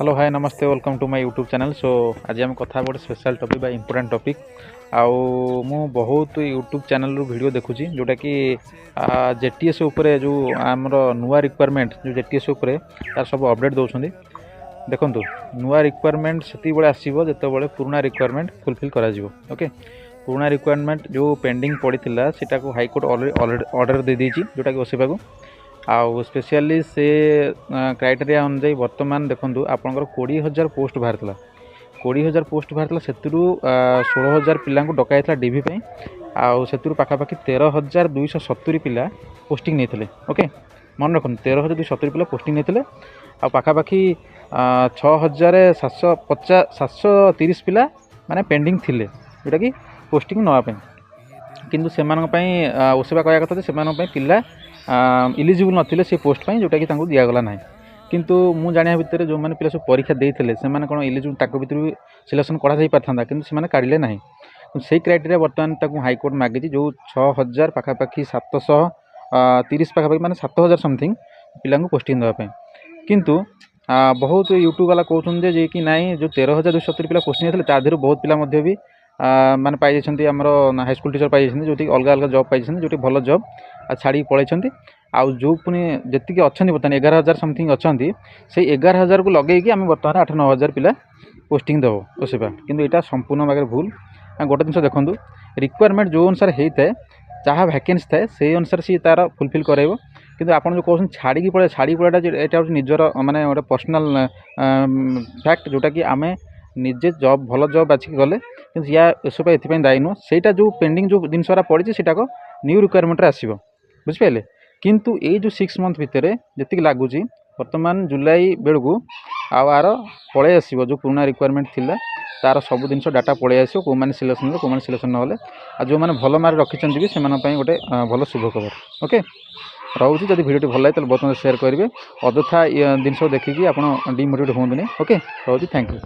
Hello hi namaste welcome to my YouTube channel. So आज आम कथा गोटे स्पेशल टॉपिक बा इंपोर्टेंट टॉपिक आउ मु बहुत यूट्यूब चैनल रू वीडियो देखुची जोटा कि जेटीएस उपरे जो आमर नुआ रिक्वायरमेंट जो जेटीएस उपरे तार सब अपडेट दौरान देखु नुआ रिक्वायरमेंट से आसो जो पुराना रिक्वायरमेंट फुलफिल करा ओके। पुराना रिक्वायरमेंट जो पेंडिंग पड़ा सीटा को हाईकोर्ट ऑर्डर दे देती जोटा कि ओसेफा को आउ स्पेशली से क्राइटेरिया अनुजाई बर्तमान देखो आपंकर 20,000 पोस्ट बाहर 20,000 पोस्ट बाहर से 16,000 पिला डकाई डीवी आउ से पाखापाखि 13,270 पिला पोस्टिंग नहीं ओके। मन रखु 13,270 पिला पोस्टिंग नहीं आ पाखापाखि 6,730 पिला माने पेंडिंग थिले जोटा कि पोस्टिंग नापी किंतु से ओसेवा कहया कथा से पिला इलिजिबल नथिले से पोस्ट पे जोटा कि दिगला ना किंतु मु जानिया भितर जो मैंने पिला सब परीक्षा देते से कौन इलिजिबल ताक भर भी सिलेक्शन करा पारता कि काढ़े ना से क्राइटेरिया बर्तमान हाईकोर्ट मागिची जो 6,000 पाखापाखि 730 पाखापाखि माने 7,000 समथिंग पिला पोस्टिंग देवाई किंतु बहुत यूट्यूब वाला कहते जे कि नाई जो 13,270 पिला पोस्टिंग थे तादेह बहुत पिला भी माने पाई आमर हाईस्कूल टीचर पाई जो अलग अलग जॉब पाई जो भल जॉब छाड़ी पलैंती आउ जो पुणी जी अच्छा बर्तमान 11,000 समथिंग अच्छा से 11,000 को लगे आम बर्तमान 8-9,000 पिला पोस्टिंग देव ओसेफा किंतु यहाँ संपूर्ण भाग भूल। गोटे जिन देखूँ रिक्वायरमेंट जो अनुसार होता है जहाँ वैकेंसी थाए से अनुसार सी तार फुलफिल कराइब किंतु आप जो कहते छाड़ी पड़ाटा यहाँ निजर माने गोटे पर्सनाल फैक्ट जोटा कि आम निजे जॉब भल जॉब बाछिक गले कि या ओसेफा ये दायी नुह से जो पेंडिंग जो जिनसा पड़ी से न्यू रिक्वायरमेंट आसो बुझिपारे किंतु ये जो 6 मंथ भितर जी लगुच बर्तमान जुलाई बेलू आर पलि आसो जो पुराना रिक्वायरमेंट थिला तार सब जिन डाटा पलि आसो कौ मैंने सिलेक्शन कौ मैंने सिलेक्शन ना जो मैंने भल मार्क रखिंट भी से गोटे भल शुभ खबर ओके। रोचे जब भिडियो भल लगे बहुत मतलब शेयर करेंगे अଯଥା जिन देखिकी आप डिमोटिवेट हूँ ओके। रोचे थैंक यू।